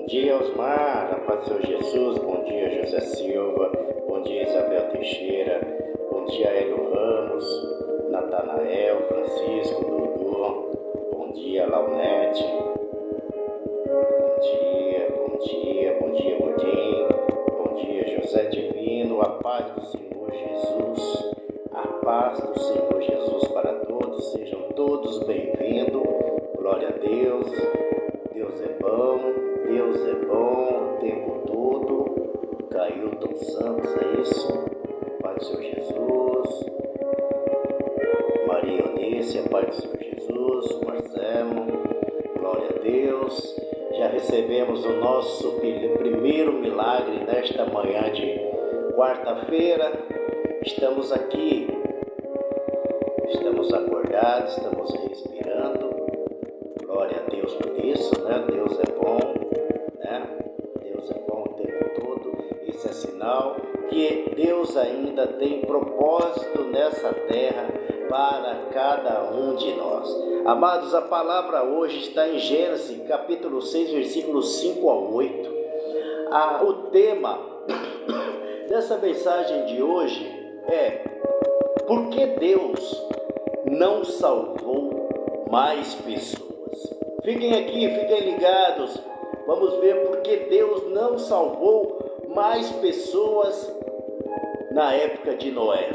Bom dia, Osmar, a paz do Senhor Jesus. Bom dia, José Silva. Bom dia, Isabel Teixeira. Bom dia, Hélio Ramos, Natanael, Francisco, Dudu. Bom dia, Launete. Bom dia, Gordinho. Bom dia, José Divino. A paz do Senhor Jesus. A paz do Senhor Jesus para todos. Sejam todos bem-vindos. Glória a Deus. Deus é bom o tempo todo. Cailton Santos, é isso? Pai do Senhor Jesus. Maria Eunice, Pai do Senhor Jesus. Marcelo, glória a Deus. Já recebemos o nosso primeiro milagre nesta manhã de quarta-feira. Estamos aqui, estamos acordados, estamos respirando. Glória a Deus por isso, né? Deus é bom, né? Deus é bom o tempo todo. Isso é sinal que Deus ainda tem propósito nessa terra para cada um de nós. Amados, a palavra hoje está em Gênesis, capítulo 6, versículos 5 a 8. O tema dessa mensagem de hoje é: por que Deus não salvou mais pessoas? Fiquem aqui, fiquem ligados. Vamos ver por que Deus não salvou mais pessoas na época de Noé.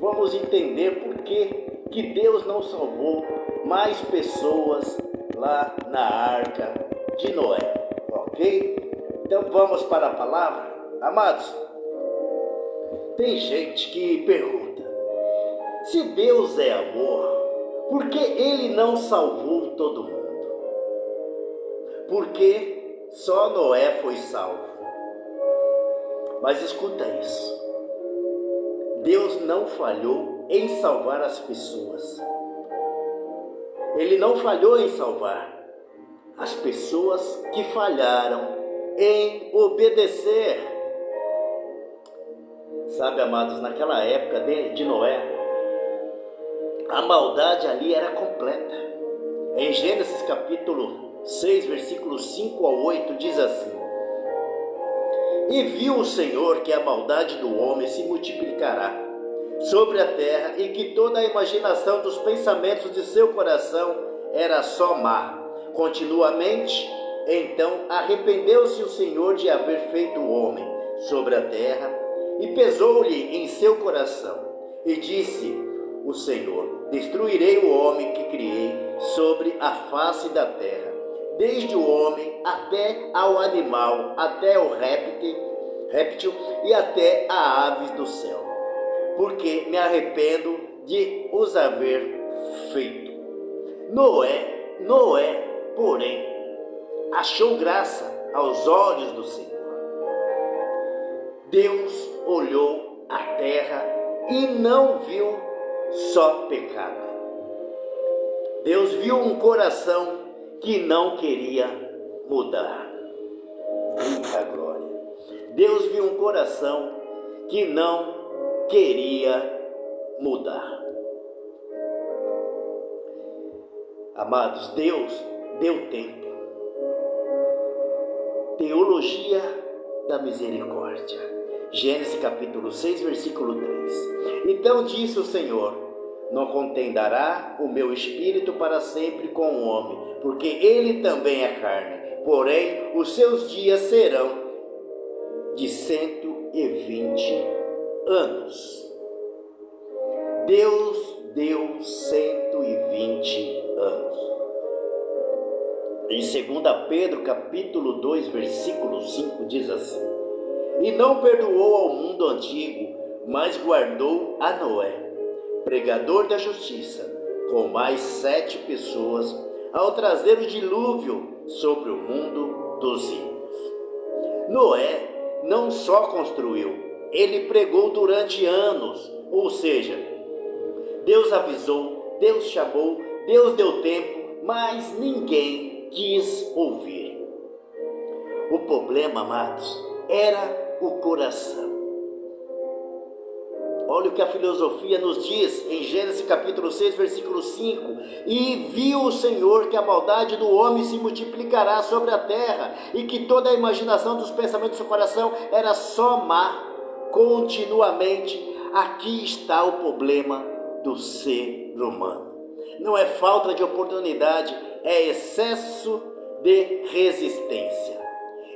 Vamos entender por que Deus não salvou mais pessoas lá na arca de Noé, ok? Então vamos para a palavra. Amados, tem gente que pergunta: se Deus é amor, por que Ele não salvou todo mundo? Porque só Noé foi salvo. Mas escuta isso: Deus não falhou em salvar as pessoas. Ele não falhou em salvar as pessoas que falharam em obedecer. Sabe, amados, naquela época de Noé, a maldade ali era completa. Em Gênesis capítulo 6, versículos 5 a 8, diz assim: e viu o Senhor que a maldade do homem se multiplicará sobre a terra, e que toda a imaginação dos pensamentos de seu coração era só má continuamente. Então arrependeu-se o Senhor de haver feito o homem sobre a terra, e pesou-lhe em seu coração, e disse o Senhor: destruirei o homem que criei sobre a face da terra, desde o homem até ao animal, até o réptil e até a aves do céu, porque me arrependo de os haver feito. Noé, porém, achou graça aos olhos do Senhor. Deus olhou a terra e não viu só pecado. Deus viu um coração que não queria mudar. Muita glória. Deus viu um coração que não queria mudar. Amados, Deus deu tempo. Teologia da misericórdia. Gênesis capítulo 6, versículo 3. Então disse o Senhor: não contendará o meu espírito para sempre com o homem, porque ele também é carne, porém os seus dias serão de 120 anos. Deus deu 120 anos. Em 2 Pedro capítulo 2, versículo 5 diz assim: e não perdoou ao mundo antigo, mas guardou a Noé, pregador da justiça, com mais 7 pessoas, ao trazer o dilúvio sobre o mundo dos ímpios. Noé não só construiu, ele pregou durante anos. Ou seja, Deus avisou, Deus chamou, Deus deu tempo, mas ninguém quis ouvir. O problema, amados, era o coração. Olha o que a filosofia nos diz em Gênesis capítulo 6, versículo 5. E viu o Senhor que a maldade do homem se multiplicará sobre a terra, e que toda a imaginação dos pensamentos do seu coração era só má, continuamente. Aqui está o problema do ser humano. Não é falta de oportunidade, é excesso de resistência.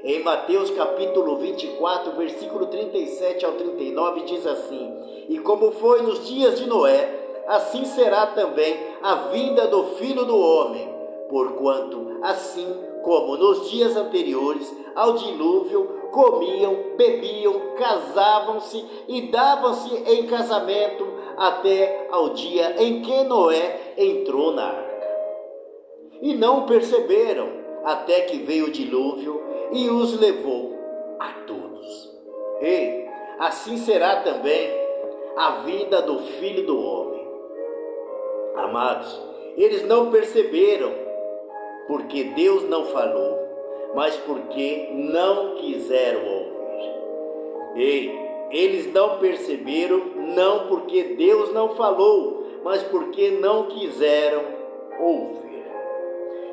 Em Mateus capítulo 24, versículo 37 ao 39, diz assim: E como foi nos dias de Noé, assim será também a vinda do Filho do Homem. Porquanto, assim como nos dias anteriores ao dilúvio, comiam, bebiam, casavam-se e davam-se em casamento, até ao dia em que Noé entrou na arca. E não perceberam, até que veio o dilúvio e os levou a todos. E assim será também a vinda do Filho do Homem. Amados, eles não perceberam, porque Deus não falou, mas porque não quiseram ouvir. E eles não perceberam, não porque Deus não falou, mas porque não quiseram ouvir.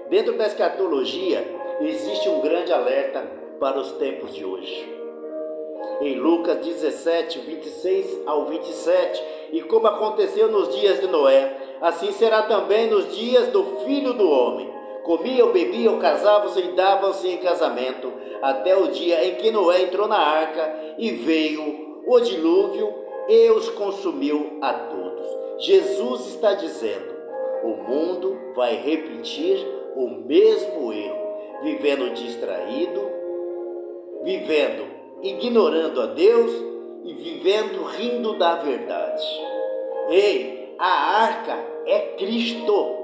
Dentro da escatologia, existe um grande alerta para os tempos de hoje. Em Lucas 17, 26 ao 27, e como aconteceu nos dias de Noé, assim será também nos dias do Filho do Homem. Comiam, bebiam, casavam-se e davam-se em casamento, até o dia em que Noé entrou na arca e veio o dilúvio e os consumiu a todos. Jesus está dizendo: o mundo vai repetir o mesmo erro, vivendo distraído, vivendo ignorando a Deus e vivendo rindo da verdade. Ei, a arca é Cristo.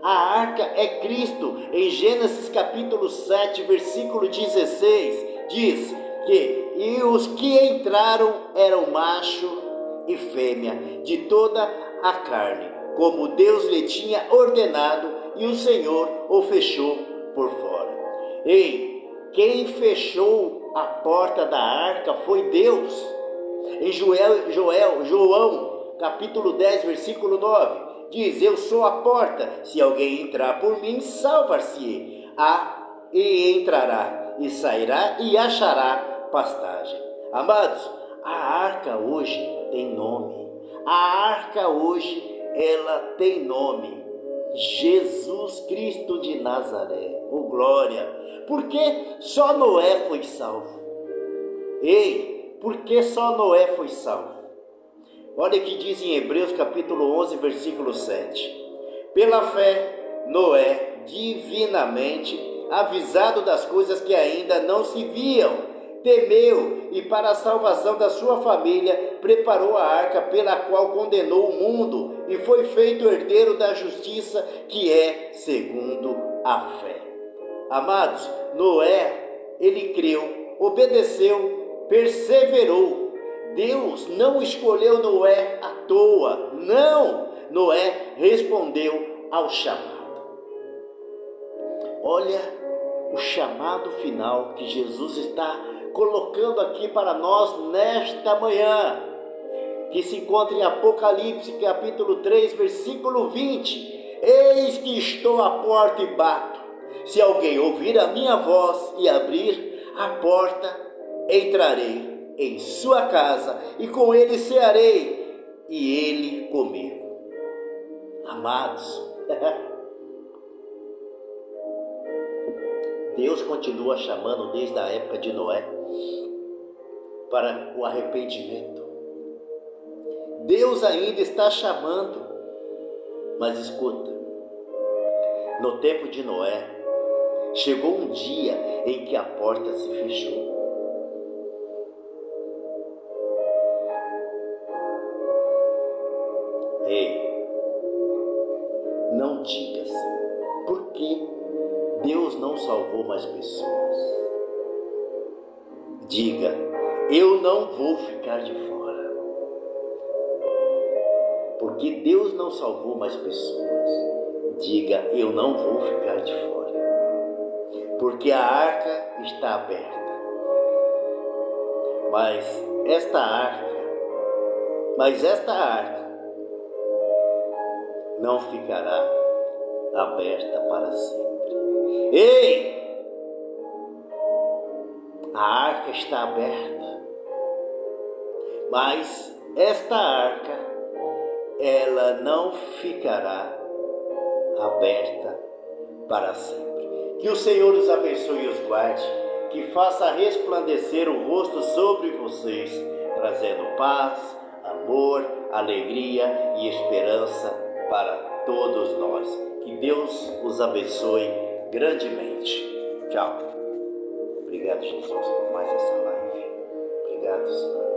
A arca é Cristo. Em Gênesis capítulo 7, versículo 16, diz que e os que entraram eram macho e fêmea, de toda a carne, como Deus lhe tinha ordenado, e o Senhor o fechou por fora. Ei, quem fechou a porta da arca foi Deus. Em João capítulo 10, versículo 9, diz: eu sou a porta, se alguém entrar por mim, salvar-se-á, e entrará, e sairá, e achará pastagem. Amados, a arca hoje tem nome. A arca hoje, ela tem nome: Jesus Cristo de Nazaré. Oh glória! Porque só Noé foi salvo. Ei, porque só Noé foi salvo? Olha o que diz em Hebreus capítulo 11, versículo 7. Pela fé, Noé, divinamente avisado das coisas que ainda não se viam, temeu e para a salvação da sua família preparou a arca, pela qual condenou o mundo e foi feito herdeiro da justiça, que é segundo a fé. Amados, Noé, ele creu, obedeceu, perseverou. Deus não escolheu Noé à toa, não. Noé respondeu ao chamado. Olha o chamado final que Jesus está colocando aqui para nós nesta manhã, que se encontra em Apocalipse capítulo 3, versículo 20. Eis que estou à porta e bato. Se alguém ouvir a minha voz e abrir a porta, entrarei em sua casa e com ele cearei e ele comigo. Amados, Deus continua chamando desde a época de Noé para o arrependimento. Deus ainda está chamando, mas escuta, no tempo de Noé, chegou um dia em que a porta se fechou. Ei, não diga assim, por que Deus não salvou mais pessoas? Diga: eu não vou ficar de fora. Porque Deus não salvou mais pessoas. Diga: eu não vou ficar de fora. Porque a arca está aberta. Mas esta arca Mas esta arca não ficará aberta para sempre. Ei! A arca está aberta, mas esta arca, ela não ficará aberta para sempre. Que o Senhor os abençoe e os guarde, que faça resplandecer o rosto sobre vocês, trazendo paz, amor, alegria e esperança para todos nós. Que Deus os abençoe grandemente. Tchau. Obrigado, Jesus, por mais essa live. Obrigado, Senhor.